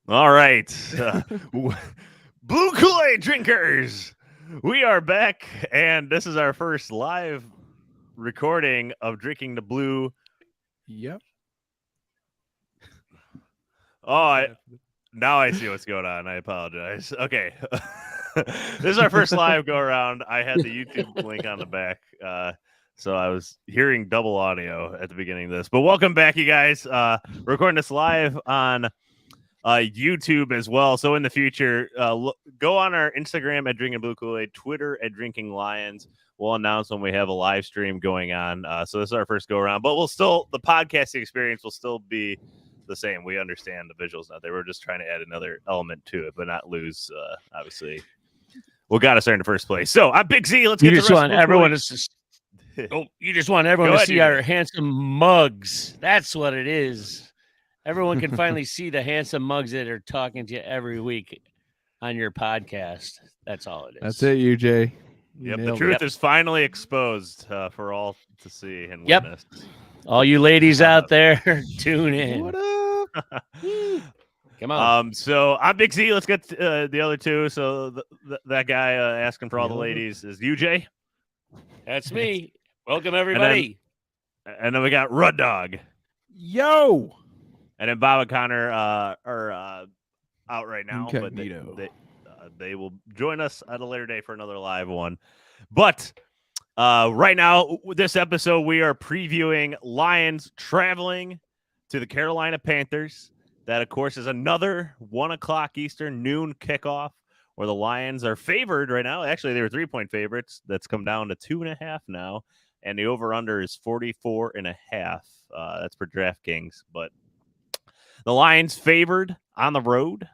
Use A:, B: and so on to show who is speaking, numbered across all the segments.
A: All right. Blue Kool-Aid drinkers, we are back, and this is our first live recording of drinking the blue.
B: Yep.
A: Now I see what's going on. I apologize. Okay. This is our first live go around. I had the YouTube link on the back. So I was hearing double audio at the beginning of this. But welcome back, you guys. Recording this live on YouTube as well. So in the future, go on our Instagram at Drinking Blue Kool-Aid, Twitter at Drinking Lions. We'll announce when we have a live stream going on. So this is our first go around, but the podcasting experience will still be the same. We understand the visuals not there. We're just trying to add another element to it, but not lose, obviously, what got us there in the first place. So I'm Big Z. Let's get
C: You
A: the
C: just
A: rest
C: want
A: of
C: everyone to. You just want everyone to see our handsome mugs. That's what it is. Everyone can finally see the handsome mugs that are talking to you every week on your podcast. That's all it is.
B: That's it, UJ.
A: Yep, the truth is finally exposed for all to see and witness.
C: All you ladies out there, tune in.
B: What up?
C: Come on.
A: So I'm Big Z. Let's get the other two. So that guy asking for all the ladies is UJ.
C: That's me. Welcome, everybody.
A: And then we got Rud Dog.
B: Yo.
A: And then Bob and Connor are out right now, but they will join us at a later day for another live one. But right now, this episode, we are previewing Lions traveling to the Carolina Panthers. That, of course, is another 1 o'clock Eastern noon kickoff where the Lions are favored right now. Actually, they were 3-point favorites. That's come down to 2.5 now. And the over-under is 44.5. That's for DraftKings. But the Lions favored on the road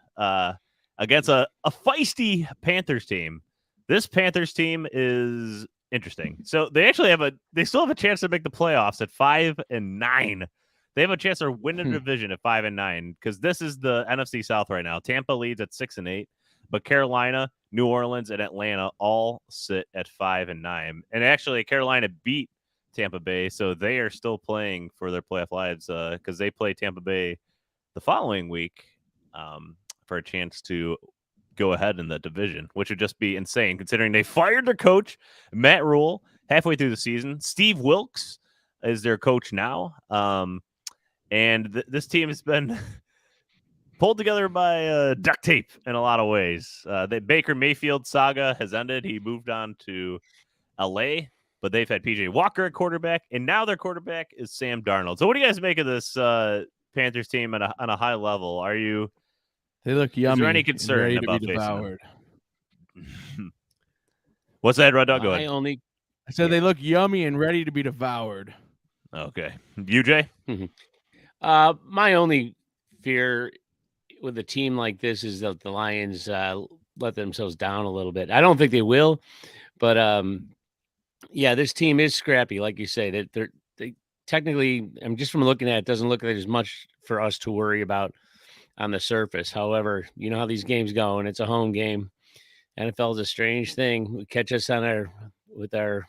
A: against a feisty Panthers team. This Panthers team is interesting. So they still have a chance to make the playoffs at 5-9. They have a chance to win the division at 5-9 because this is the NFC South right now. Tampa leads at 6-8, but Carolina, New Orleans, and Atlanta all sit at 5-9. And actually, Carolina beat Tampa Bay, so they are still playing for their playoff lives because they play Tampa Bay the following week for a chance to go ahead in the division, which would just be insane considering they fired their coach, Matt Rule, halfway through the season. Steve Wilkes is their coach now. And this team has been pulled together by duct tape in a lot of ways. The Baker Mayfield saga has ended. He moved on to L.A., but they've had P.J. Walker at quarterback, and now their quarterback is Sam Darnold. So what do you guys make of this Panthers team on a high level?
B: They look yummy.
A: Is there any concern about
B: facing devoured?
A: What's that, Red Dog? Go ahead.
B: I said they look yummy and ready to be devoured.
A: Okay. UJ?
C: My only fear with a team like this is that the Lions let themselves down a little bit. I don't think they will, but this team is scrappy, like you say. That they technically, just from looking at it, doesn't look like there's much for us to worry about on the surface. However, you know how these games go, and it's a home game. NFL is a strange thing. We catch us with our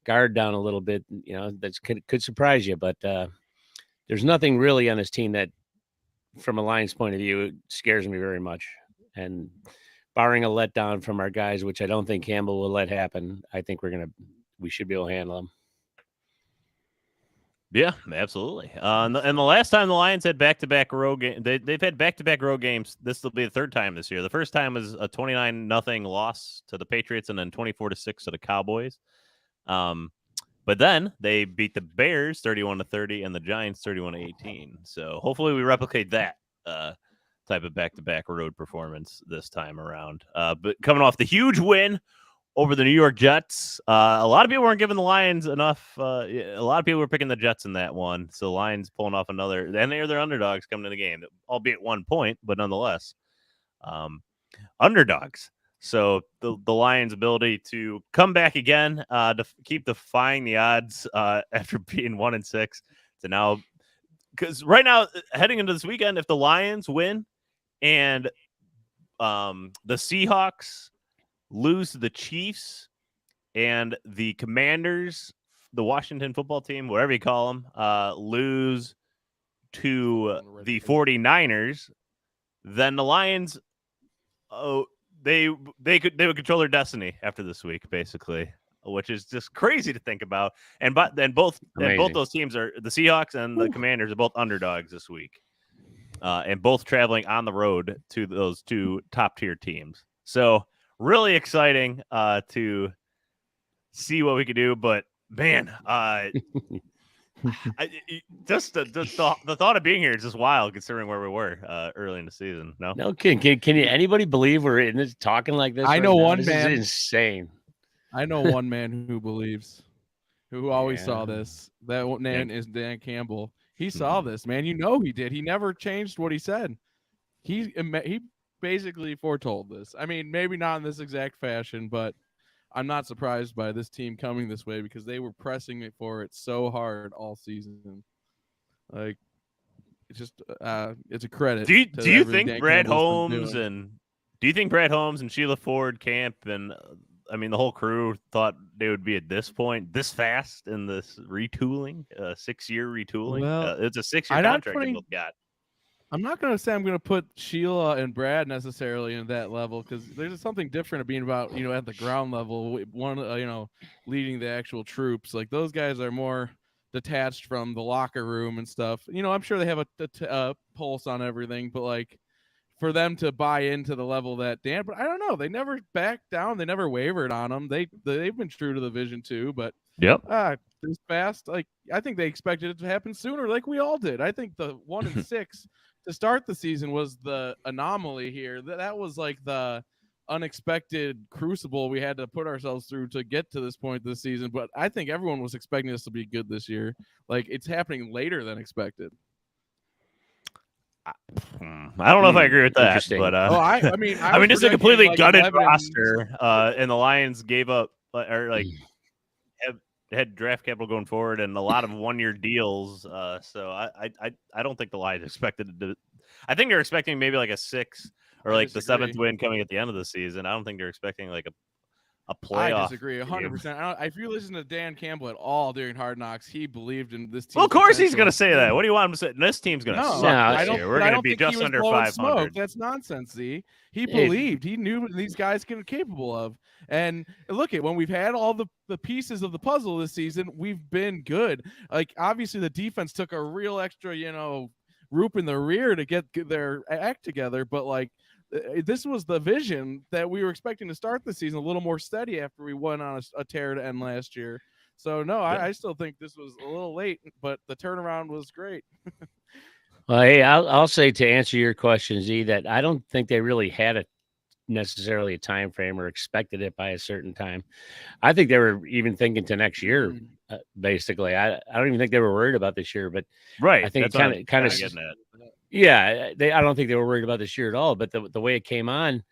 C: guard down a little bit. You know, that could surprise you, but there's nothing really on this team that, from a Lions point of view, it scares me very much. And barring a letdown from our guys, which I don't think Campbell will let happen, I think we should be able to handle them.
A: Yeah, absolutely. And the last time the Lions had back-to-back road games, they've had back-to-back road games. This will be the third time this year. The first time was a 29-0 loss to the Patriots, and then 24-6 to the Cowboys. But then they beat the Bears 31-30 and the Giants 31-18. So hopefully we replicate that type of back-to-back road performance this time around. But coming off the huge win over the New York Jets, a lot of people weren't giving the Lions enough. A lot of people were picking the Jets in that one. So Lions pulling off another, and they're their underdogs coming to the game, albeit 1 point, but nonetheless, underdogs. So the Lions' ability to come back again, to keep defying the odds after being 1-6 to now, because right now heading into this weekend, if the Lions win and the Seahawks lose to the Chiefs and the Commanders, the Washington football team, whatever you call them, lose to the 49ers, then the Lions, they would control their destiny after this week, basically, which is just crazy to think about. And both those teams are the Seahawks and the Commanders are both underdogs this week, and both traveling on the road to those two top tier teams. So really exciting to see what we can do. But man, just the thought of being here is just wild, considering where we were early in the season.
C: No, can you anybody believe we're in this talking like this?
B: I know one
C: this
B: man.
C: is insane.
B: I know one man who believes, who always saw this. That name is Dan Campbell. He saw this, man. You know he did. He never changed what he said. He basically foretold this. I mean, maybe not in this exact fashion, but I'm not surprised by this team coming this way because they were pressing it for it so hard all season. Like, it's just it's a credit.
A: Do you think Brad Holmes and Sheila Ford Camp and I mean the whole crew thought they would be at this point this fast in this retooling, 6-year retooling?
B: Well,
A: it's a 6-year contract they both got.
B: I'm not going to say I'm going to put Sheila and Brad necessarily in that level because there's something different of being about, at the ground level, one, leading the actual troops. Like those guys are more detached from the locker room and stuff. I'm sure they have a pulse on everything, but like for them to buy into the level that Dan, but I don't know. They never backed down. They never wavered on them. They've been true to the vision too, but this fast, like I think they expected it to happen sooner, like we all did. I think the 1-6 to start the season was the anomaly here. That was like the unexpected crucible we had to put ourselves through to get to this point this season. But I think everyone was expecting this to be good this year. Like it's happening later than expected.
A: I don't know if I agree with that, but
B: I mean,
A: it's a completely gutted roster, and the Lions gave up or like had draft capital going forward and a lot of 1-year deals. So I don't think the Lions expected to. I think they're expecting maybe like a 6 or like the 7th win coming at the end of the season. I don't think they're expecting like a playoff.
B: I disagree 100%. If you listen to Dan Campbell at all during Hard Knocks, he believed in this team.
A: Well, of course he's going to say that. What do you want him to say? This team's going to suck this year. We're going to be just under 500.
B: That's nonsense, Z. He believed. He knew what these guys are capable of. And look at when we've had all the pieces of the puzzle this season, we've been good. Like obviously the defense took a real extra, rope in the rear to get their act together, but like this was the vision that we were expecting to start the season a little more steady after we went on a tear to end last year. So no, I still think this was a little late, but the turnaround was great.
C: Well, hey, I'll say to answer your question, Z, that I don't think they really had necessarily a time frame or expected it by a certain time. I think they were even thinking to next year. Basically, I don't even think they were worried about this year, but I think it kind of getting at. Yeah, I don't think they were worried about this year at all. But the way it came on,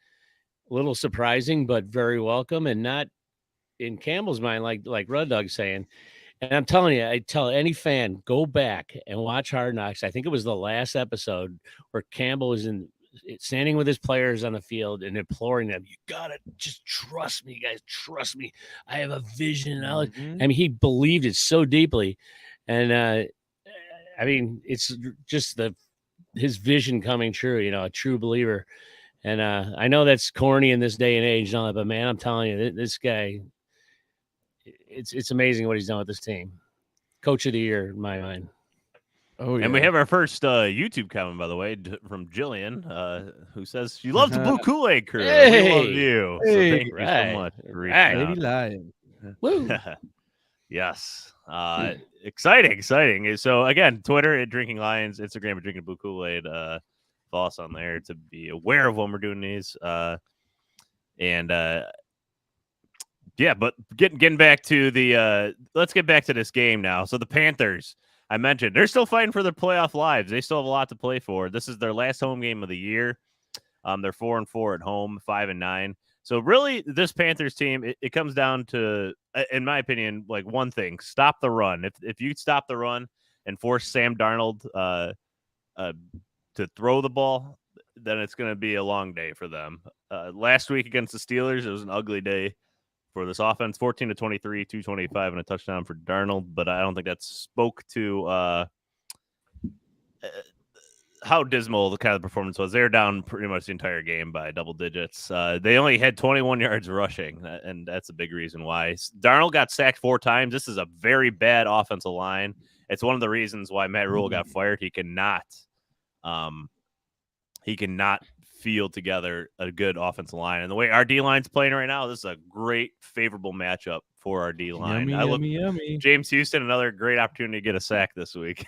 C: a little surprising, but very welcome, and not in Campbell's mind, like Rud Dog's saying. And I'm telling you, I tell any fan, go back and watch Hard Knocks. I think it was the last episode where Campbell was standing with his players on the field and imploring them, you gotta just trust me, guys, trust me. I have a vision. I mean, he believed it so deeply. And I mean, it's just his vision coming true, a true believer. And I know that's corny in this day and age, and all that, but man, I'm telling you, this guy, it's amazing what he's done with this team. Coach of the year in my mind.
A: Oh, yeah. And we have our first YouTube comment, by the way, from Jillian, who says she loves the Blue Kool-Aid crew.
C: Hey,
A: we love you.
C: Hey,
A: so thank you so much.
B: Lady Lion.
C: Woo.
A: Yes. Exciting. So again, Twitter at Drinking Lions, Instagram at Drinking Blue Kool-Aid. Follow us on there to be aware of when we're doing these. Yeah, but getting back to let's get back to this game now. So the Panthers, I mentioned, they're still fighting for their playoff lives. They still have a lot to play for. This is their last home game of the year. They're 4-4 at home, 5-9. So really, this Panthers team, it comes down to, in my opinion, like one thing: stop the run. If you stop the run and force Sam Darnold to throw the ball, then it's going to be a long day for them. Last week against the Steelers, it was an ugly day for this offense. 14-23, 225, and a touchdown for Darnold. But I don't think that spoke to how dismal the kind of performance was. They were down pretty much the entire game by double digits. They only had 21 yards rushing, and that's a big reason why. Darnold got sacked 4 times. This is a very bad offensive line. It's one of the reasons why Matt Rule got fired. He cannot field together a good offensive line. And the way our D-line's playing right now, this is a great, favorable matchup for our D-line.
B: Yummy.
A: James Houston, another great opportunity to get a sack this week.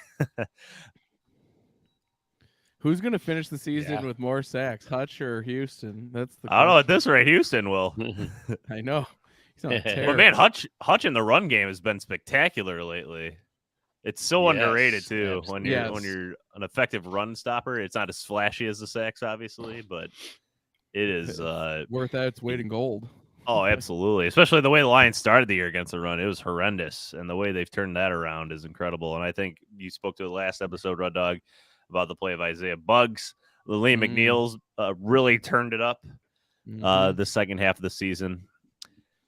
B: Who's going to finish the season with more sacks, Hutch or Houston? That's the
A: I don't know. At this rate, Houston will.
B: I know. He's on a tear.
A: But man, Hutch in the run game has been spectacular lately. It's so underrated too. When you're an effective run stopper, it's not as flashy as the sacks, obviously, but it is
B: worth its weight in gold.
A: Oh, absolutely. Especially the way the Lions started the year against the run. It was horrendous. And the way they've turned that around is incredible. And I think you spoke to the last episode, Red Dog, about the play of Isaiah Buggs. Liam McNeil's really turned it up the second half of the season.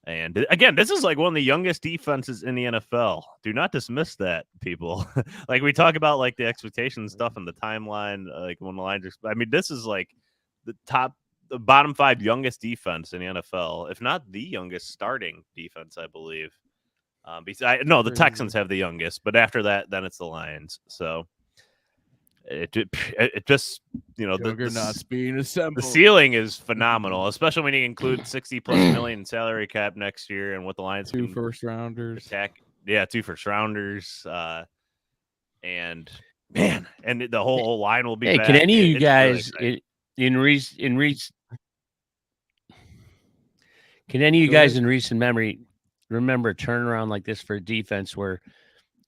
A: And again, this is like one of the youngest defenses in the NFL. Do not dismiss that, people. Like we talk about like the expectation stuff and the timeline, like when the Lions are, I mean, this is like the bottom 5 youngest defense in the NFL, if not the youngest starting defense, I believe. The Texans have the youngest, but after that, then it's the Lions. So it just, the ceiling is phenomenal, especially when you include $60+ million salary cap next year and what the Lions
B: 2 first-rounders.
A: 2 first-rounders. And man, and the whole line will be back.
C: Can any of you guys in recent memory remember a turnaround like this for a defense where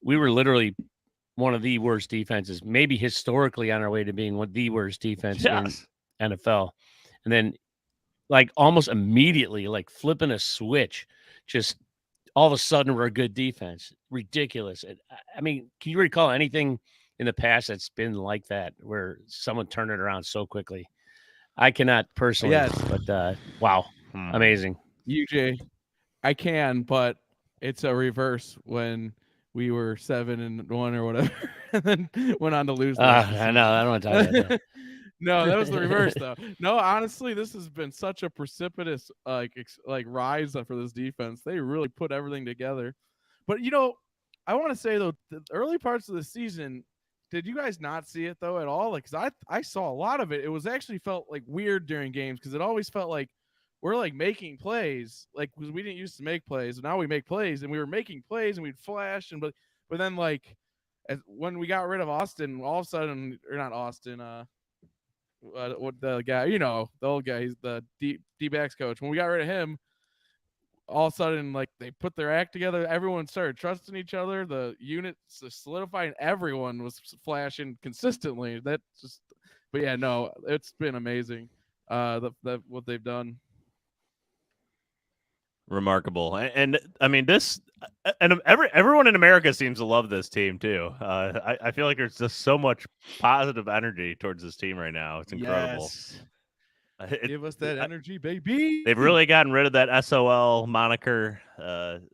C: we were literally one of the worst defenses, maybe historically on our way to being one of the worst defense in NFL. And then like almost immediately, like flipping a switch, just all of a sudden we're a good defense. Ridiculous. I mean, can you recall anything in the past that's been like that where someone turned it around so quickly? I cannot personally, but wow, amazing.
B: UJ, I can, but it's a reverse when we were 7-1 or whatever, and then went on to lose.
C: I know. I don't want to talk about that.
B: No, that was the reverse, though. No, honestly, this has been such a precipitous like rise for this defense. They really put everything together. But I want to say though, the early parts of the season, did you guys not see it though at all? Like, cause I saw a lot of it. It was actually felt like weird during games because it always felt like we're like making plays, like because we didn't used to make plays, and now we make plays, and we were making plays, and we'd flash, but then like when we got rid of Austin, all of a sudden, or not Austin, what the guy, the old guy, he's the D-backs coach. When we got rid of him, all of a sudden, like they put their act together, everyone started trusting each other. The unit solidified, and everyone was flashing consistently. But yeah, no, it's been amazing. What they've done.
A: Remarkable. And I mean, everyone in America seems to love this team too. I feel like there's just so much positive energy towards this team right now. It's incredible.
B: Yes. Give us that energy, baby.
A: They've really gotten rid of that SOL moniker.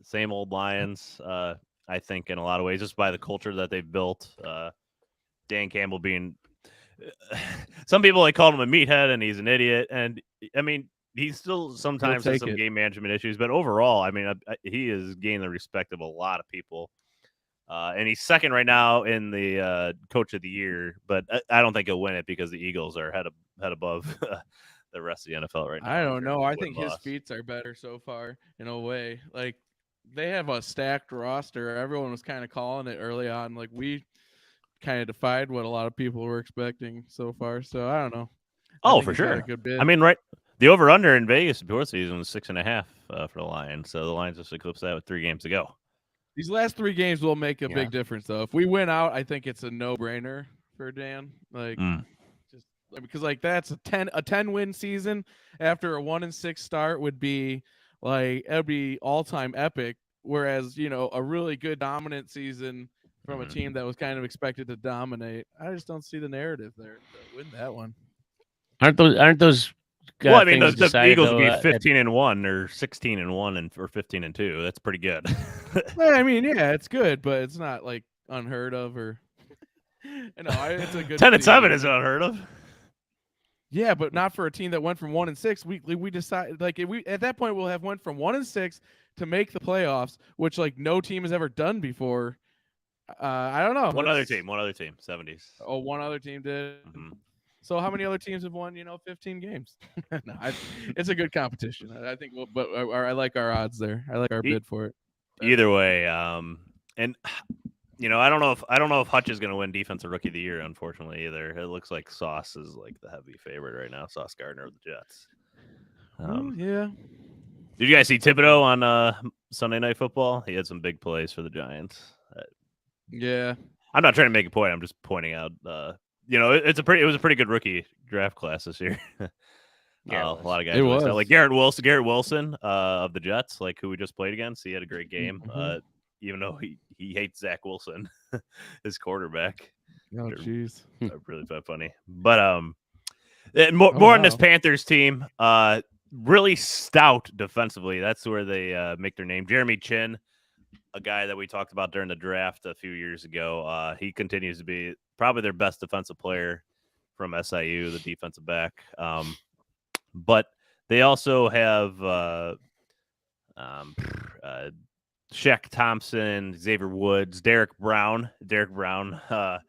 A: Same old Lions. I think in a lot of ways, just by the culture that they've built. Dan Campbell being, some people like call him a meathead and he's an idiot. And I mean, he still sometimes has some game management issues, but overall, I mean, he is gaining the respect of a lot of people. And he's second right now in the Coach of the Year, but I don't think he'll win it because the Eagles are head above the rest of the NFL right now.
B: I don't know. I think his feats are better so far in a way. Like they have a stacked roster. Everyone was kind of calling it early on. Like we kind of defied what a lot of people were expecting so far. So I don't know.
A: For sure. I mean, right. The over-under in Vegas before season was 6.5 for the Lions. So the Lions just eclipsed that with 3 games to go.
B: These last 3 games will make a big difference, though. If we win out, I think it's a no-brainer for Dan. Like, just because like that's a 10-win season after a 1-6 start would be like it'd be all-time epic. Whereas a really good dominant season from a team that was kind of expected to dominate, I just don't see the narrative there to win that one.
C: Aren't those?
A: Well, I mean, the Eagles would be 15-1 or 16-1 or 15-2. That's pretty good.
B: I mean, yeah, it's good, but it's not like unheard of or. It's a good
A: 10-7 is unheard of.
B: Yeah, but not for a team that went from 1-6. We decided at that point we'll have went from 1-6 to make the playoffs, which no team has ever done before. I don't know.
A: One other team, 70s.
B: Oh, one other team did.
A: Mm-hmm.
B: So how many other teams have won 15 games? No, it's a good competition. I think but I like our odds there. I like our bid for it.
A: Either way, and I don't know if Hutch is going to win Defensive Rookie of the Year, unfortunately, either. It looks like Sauce is the heavy favorite right now. Sauce Gardner of the Jets.
B: Yeah.
A: Did you guys see Thibodeau on Sunday Night Football? He had some big plays for the Giants.
B: Yeah.
A: I'm not trying to make a point. I'm just pointing out. It was a pretty good rookie draft class this year. Yeah, a lot of guys.
B: It was
A: like Garrett Wilson of the Jets, who we just played against. He had a great game.
B: Mm-hmm.
A: Even though he hates Zach Wilson, his quarterback.
B: Oh, jeez.
A: Really funny. But more on this Panthers team. Really stout defensively. That's where they make their name. Jeremy Chin, a guy that we talked about during the draft a few years ago. He continues to be probably their best defensive player from SIU, the defensive back. But they also have Shaq Thompson, Xavier Woods, Derek Brown, the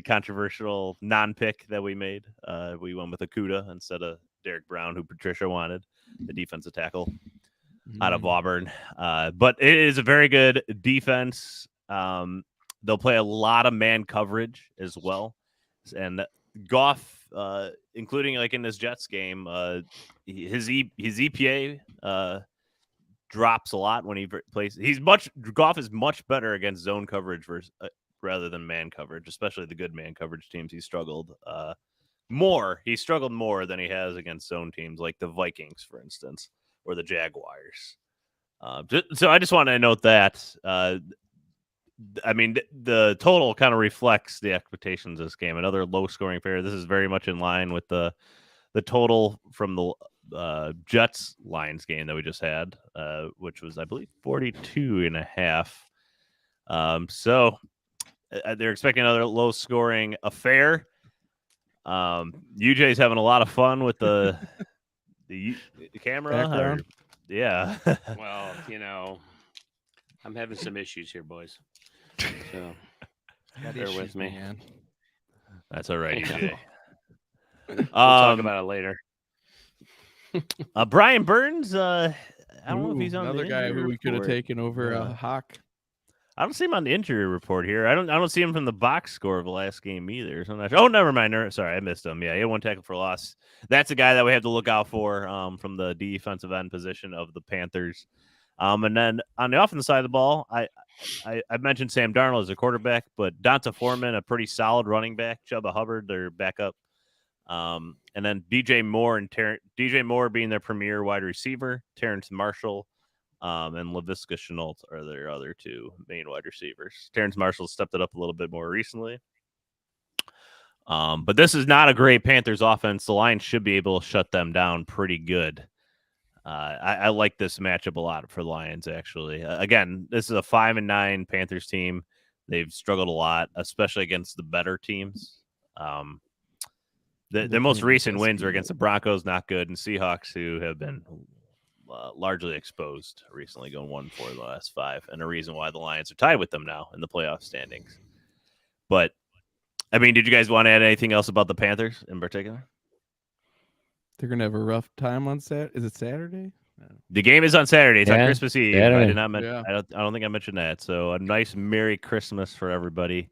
A: controversial non-pick that we made. We went with Okudah instead of Derek Brown, who Patricia wanted, the defensive tackle out of Auburn. But it is a very good defense. They'll play a lot of man coverage as well. And Goff, including in this Jets game, his EPA drops a lot when he plays. Goff is much better against zone coverage rather than man coverage, especially the good man coverage teams. He struggled more. He struggled more than he has against zone teams like the Vikings, for instance, or the Jaguars. So I just want to note that. The total kind of reflects the expectations of this game. Another low-scoring affair. This is very much in line with the total from the Jets-Lions game that we just had, which was, I believe, 42.5. So they're expecting another low-scoring affair. UJ's having a lot of fun with the camera. Yeah.
C: Well, I'm having some issues here, boys. So bear with me.
B: Man.
A: That's all right, UJ.
C: We'll talk about it later.
A: Brian Burns, I don't know if he's on
B: another guy who we could have taken over Hawk.
A: I don't see him on the injury report here. I don't see him from the box score of the last game either. So oh, never mind. Sorry, I missed him. Yeah, he had one tackle for loss. That's a guy that we have to look out for from the defensive end position of the Panthers. And then on the offensive side of the ball, I mentioned Sam Darnold as a quarterback, but Donta Foreman, a pretty solid running back. Chuba Hubbard, their backup. And then DJ Moore being their premier wide receiver. Terrence Marshall and Laviska Shenault are their other two main wide receivers. Terrence Marshall stepped it up a little bit more recently. But this is not a great Panthers offense. The Lions should be able to shut them down pretty good. I like this matchup a lot for the Lions, actually. Again, this is a 5-9 Panthers team. They've struggled a lot, especially against the better teams. Their most recent wins are against the Broncos, not good, and Seahawks, who have been largely exposed recently, going 1-4 the last 5, and a reason why the Lions are tied with them now in the playoff standings. But, did you guys want to add anything else about the Panthers in particular?
B: They're gonna have a rough time on Saturday. Is it Saturday?
A: The game is on Saturday. It's on Christmas Eve.
C: Saturday.
A: I did not mention. Yeah. I don't think I mentioned that. So a nice Merry Christmas for everybody.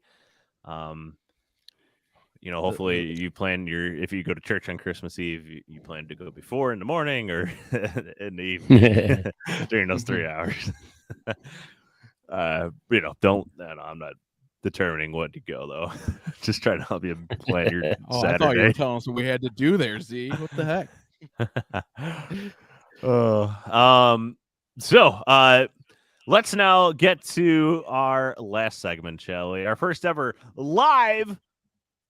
A: Hopefully you plan if you go to church on Christmas Eve, you plan to go before in the morning or in the evening during those 3 hours. I'm not determining what to go though. Just trying to help you plan your Saturday.
B: I thought you were telling us what we had to do there, Z. What the heck?
A: So let's now get to our last segment, shall we? Our first ever live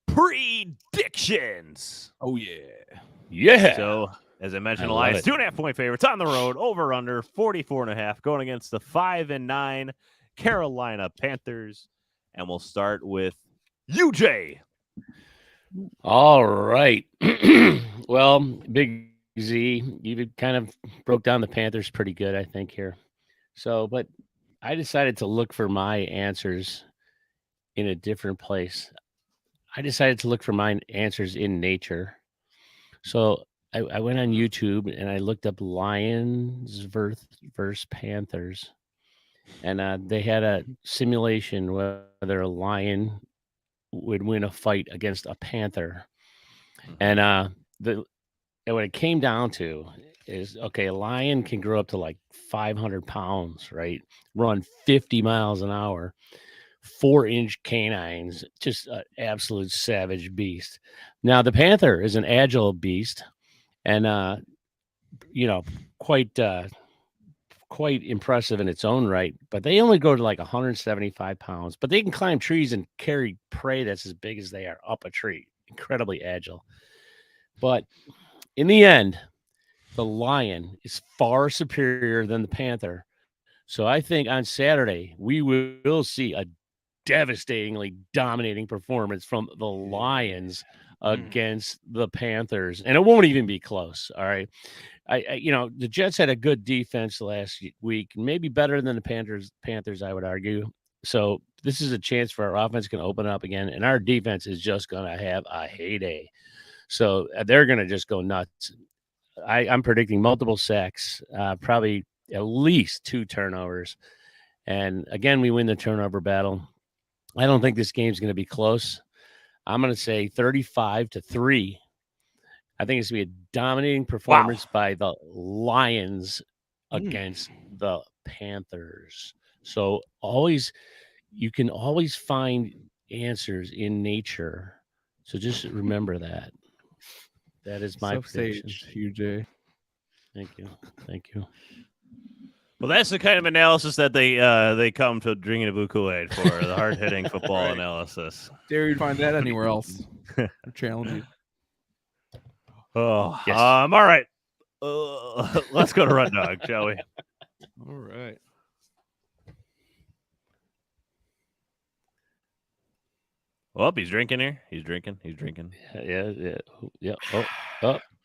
A: predictions.
B: Oh yeah.
A: So as I mentioned, the Lions 2.5-point favorites on the road, over under 44.5, going against the 5-9 Carolina Panthers. And we'll start with UJ.
C: All right. Well, Big Z, you kind of broke down the Panthers pretty good, I think, here. So, but I decided to look for my answers in a different place. I decided to look for my answers in nature. So I went on YouTube and I looked up Lions versus Panthers. And they had a simulation whether a lion would win a fight against a panther. And what it came down to is, okay, a lion can grow up to like 500 pounds, right? Run 50 miles an hour, 4-inch canines, just an absolute savage beast. Now, the panther is an agile beast and, quite impressive in its own right, but they only go to like 175 pounds, but they can climb trees and carry prey that's as big as they are up a tree. Incredibly agile. But in the end, the lion is far superior than the panther. So I think on Saturday, we will see a devastatingly dominating performance from the Lions against the Panthers. And it won't even be close. All right. The Jets had a good defense last week, maybe better than the Panthers, I would argue. So this is a chance for our offense can open up again, and our defense is just going to have a heyday. So they're going to just go nuts. I'm predicting multiple sacks, probably at least 2 turnovers. And again, we win the turnover battle. I don't think this game's going to be close. I'm going to say 35-3. I think it's going to be a dominating performance by the Lions against the Panthers. So you can always find answers in nature. So just remember that. That is my prediction.
B: UJ.
C: Thank you.
A: Well, that's the kind of analysis that they come to drinking a Kool-Aid for, the hard-hitting football analysis.
B: Dare you find that anywhere else? I challenge you.
A: Oh, yes. All right. Let's go to Red Dog, shall we?
B: All right.
A: Well, he's drinking here. He's drinking.
C: Yeah.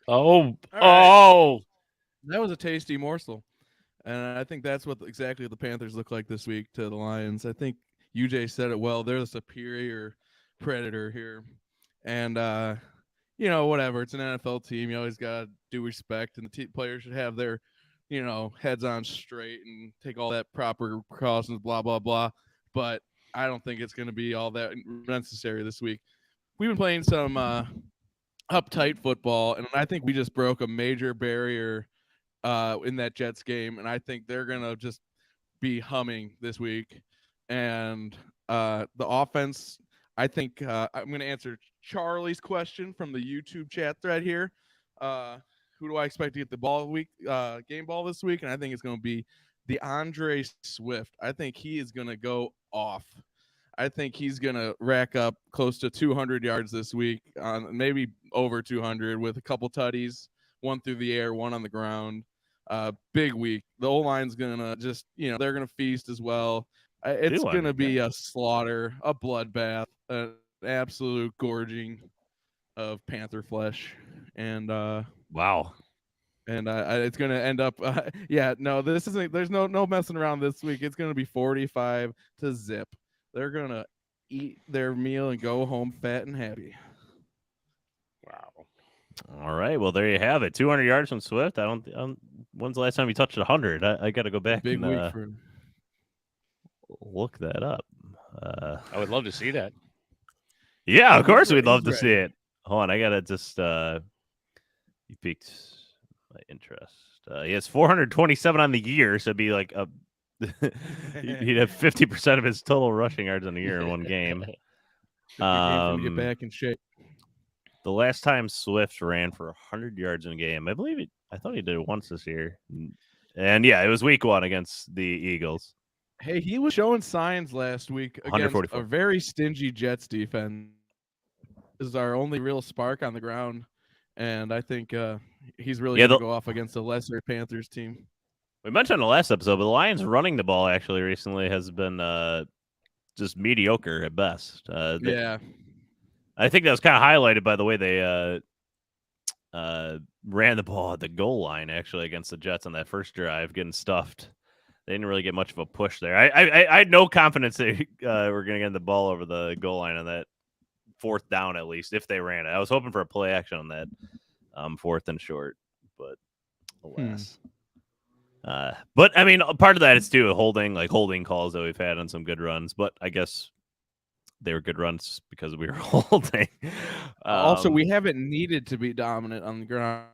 C: Oh.
B: That was a tasty morsel. And I think that's what exactly the Panthers look like this week to the Lions. I think UJ said it well. They're the superior predator here. And, whatever. It's an NFL team. You always got to do respect. And the players should have their, heads on straight and take all that proper precautions, blah, blah, blah. But I don't think it's going to be all that necessary this week. We've been playing some uptight football, and I think we just broke a major barrier in that Jets game, and I think they're going to just be humming this week. And the offense, I think I'm going to answer Charlie's question from the YouTube chat thread here. Who do I expect to get the game ball this week? And I think it's going to be DeAndre Swift. I think he is going to go off. I think he's going to rack up close to 200 yards this week, maybe over 200 with a couple tutties, one through the air, one on the ground. Big week. The O-line's going to just, they're going to feast as well. It's going to be a slaughter, a bloodbath, an absolute gorging of Panther flesh. And
A: wow.
B: And it's going to end up, this isn't, there's no messing around this week. It's going to be 45-0. They're going to eat their meal and go home fat and happy.
C: Wow.
A: All right. Well, there you have it. 200 yards from Swift. When's the last time he touched 100? I got to go back
B: and week for him.
A: Look that up.
C: I would love to see that.
A: Yeah, of course we'd love to see it. Hold on. I got to just, he piqued my interest. He has 427 on the year, so it'd be like he'd have 50% of his total rushing yards in the year in one game.
B: Get back in shape.
A: The last time Swift ran for 100 yards in a game, I thought he did it once this year. And yeah, it was week 1 against the Eagles.
B: Hey, he was showing signs last week against a very stingy Jets defense. This is our only real spark on the ground. And I think he's really going to go off against a lesser Panthers team.
A: We mentioned in the last episode, but the Lions running the ball actually recently has been just mediocre at best.
B: Yeah.
A: I think that was kind of highlighted by the way they ran the ball at the goal line, actually, against the Jets on that first drive, getting stuffed. They didn't really get much of a push there. I had no confidence they were going to get the ball over the goal line on that fourth down, at least, if they ran it. I was hoping for a play action on that fourth and short, but alas. But, I mean, part of that is, too, holding calls that we've had on some good runs, but I guess they were good runs because we were holding.
B: Also, we haven't needed to be dominant on the ground.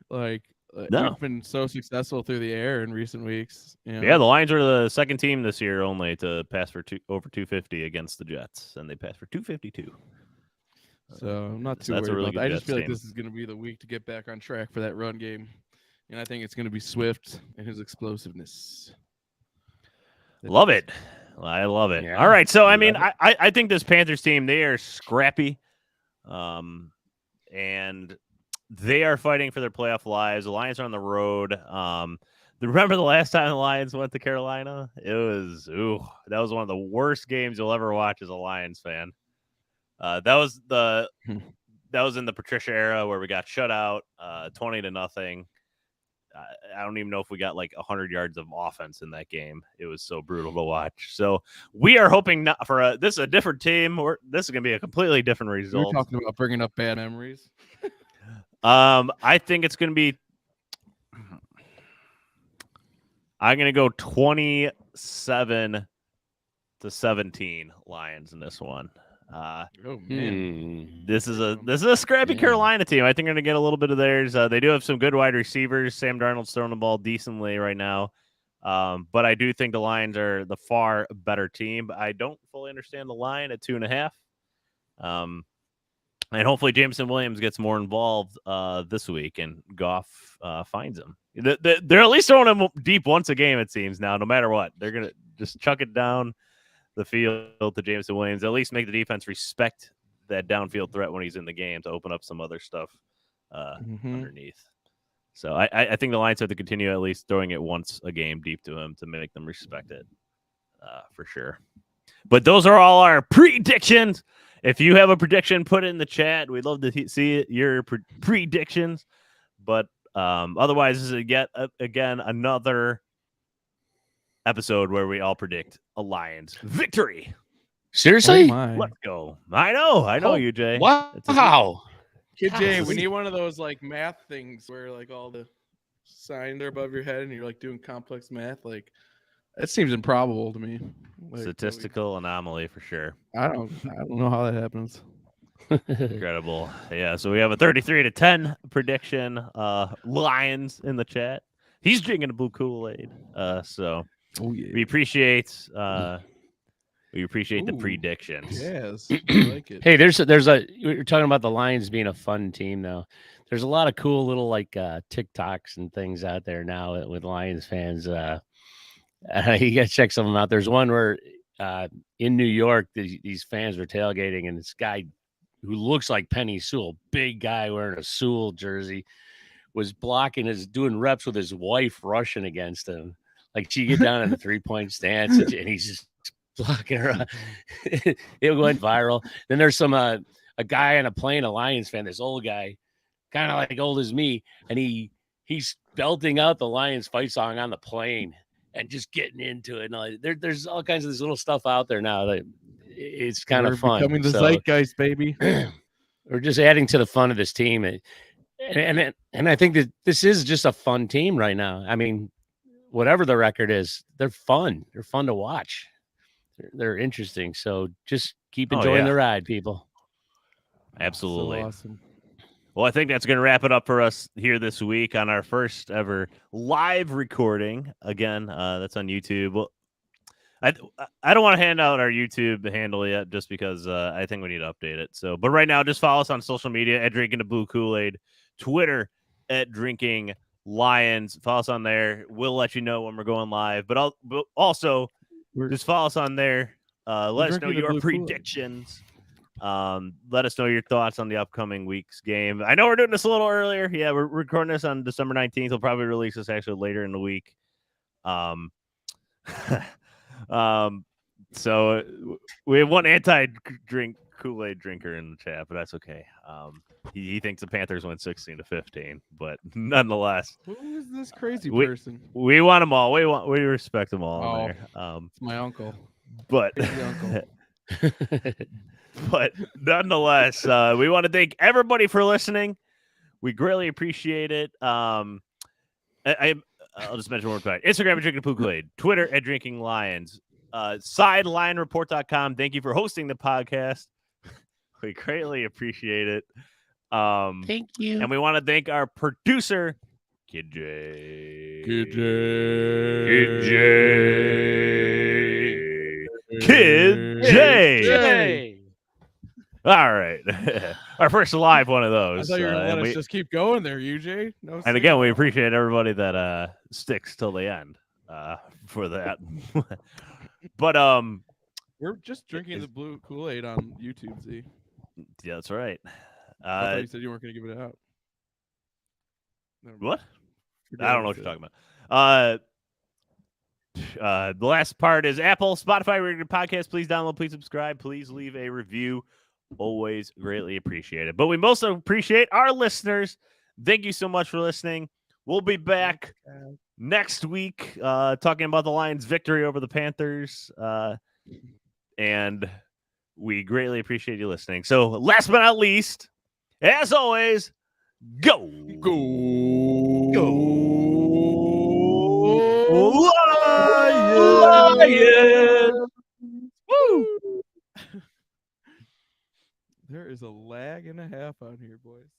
B: Like,
A: no.
B: We've been so successful through the air in recent weeks. You know?
A: Yeah, the Lions are the second team this year only to pass for over 250 against the Jets, and they passed for 252.
B: So I'm not too worried about that. I just feel like this is going to be the week to get back on track for that run game. And I think it's going to be Swift and his explosiveness.
A: Love it. I love it. Yeah. All right. So, I mean, I think this Panthers team, they are scrappy. And they are fighting for their playoff lives. The Lions are on the road. Remember the last time the Lions went to Carolina? It was, that was one of the worst games you'll ever watch as a Lions fan. That was in the Patricia era where we got shut out 20-0. I don't even know if we got like 100 yards of offense in that game. It was so brutal to watch. So we are hoping not for this is a different team. This is going to be a completely different result.
B: We're talking about bringing up bad memories.
A: I think it's going to be. I'm going to go 27-17 Lions in this one.
B: Oh man,
A: this is a scrappy Carolina team. I think they're gonna get a little bit of theirs. They do have some good wide receivers. Sam Darnold's throwing the ball decently right now, but I do think the Lions are the far better team. I don't fully understand the line at 2.5. And hopefully Jameson Williams gets more involved this week, and Goff finds him. They're at least throwing him deep once a game. It seems now, no matter what, they're gonna just chuck it down the field to Jameson Williams, at least make the defense respect that downfield threat when he's in the game to open up some other stuff underneath. So I think the Lions have to continue at least throwing it once a game deep to him to make them respect it for sure. But those are all our predictions. If you have a prediction, put it in the chat. We'd love to see it, your predictions. But otherwise, this is again another episode where we all predict a Lions victory.
C: Seriously?
A: Let's go. I know, UJ.
C: Wow.
B: Kid Jay, we need one of those like math things where like all the signs are above your head and you're like doing complex math. Like that seems improbable to me. Like,
A: statistical anomaly for sure.
B: I don't know how that happens.
A: Incredible. Yeah, so we have a 33-10 prediction. Lions in the chat. He's drinking a blue Kool-Aid. We appreciate the predictions.
B: Yes, I like it.
C: Hey, you're talking about the Lions being a fun team now. There's a lot of cool little like TikToks and things out there now with Lions fans. You gotta check some of them out. There's one where in New York these fans were tailgating, and this guy who looks like Penny Sewell, big guy wearing a Sewell jersey, was doing reps with his wife rushing against him. Like she get down in the 3-point stance and he's just blocking her. It went viral. Then there's a guy on a plane, a Lions fan, this old guy, kind of like old as me, and he's belting out the Lions fight song on the plane and just getting into it. And there's all kinds of this little stuff out there now that it's kind of fun.
B: Becoming the zeitgeist, baby.
C: We're just adding to the fun of this team, and I think that this is just a fun team right now. I mean, whatever the record is, they're fun. They're fun to watch. They're interesting. So just keep enjoying the ride, people.
A: Absolutely.
B: So awesome.
A: Well, I think that's going to wrap it up for us here this week on our first ever live recording. Again, that's on YouTube. Well, I don't want to hand out our YouTube handle yet just because I think we need to update it. So, but right now, just follow us on social media at Drinking the Blue Kool-Aid, Twitter at Drinking Lions. Follow us on there. We'll let you know when we're going live. But also, just follow us on there. Let us know your predictions. Let us know your thoughts on the upcoming week's game. I know we're doing this a little earlier. Yeah, we're recording this on December 19th. We'll probably release this actually later in the week. So we have one anti-drink Kool-Aid drinker in the chat, but that's okay. He thinks the Panthers win 16-15, but nonetheless,
B: who is this crazy person?
A: We want them all. We respect them all in there.
B: It's my uncle.
A: But
B: uncle.
A: But nonetheless, we want to thank everybody for listening. We greatly appreciate it. I'll just mention one more time. Instagram at Drinking Kool-Aid, Twitter at Drinking Lions, sidelionreport.com. Thank you for hosting the podcast. We greatly appreciate it.
C: Thank you.
A: And we want to thank our producer, Kid J. All right. Our first live one of those.
B: I thought you were going to let us just keep going there, UJ. No,
A: and again, we appreciate everybody that sticks till the end for that. But
B: we're just drinking the blue Kool-Aid on YouTube, Z.
A: Yeah, that's right.
B: I thought you said you weren't going to give it out.
A: What? I don't know what you're talking about. The last part is Apple, Spotify, regular podcast. Please download, please subscribe, please leave a review. Always greatly appreciated. But we most appreciate our listeners. Thank you so much for listening. We'll be back next week talking about the Lions' victory over the Panthers. And we greatly appreciate you listening. So last but not least, as always, go Lions!
B: Woo! There is a lag and a half on here, boys.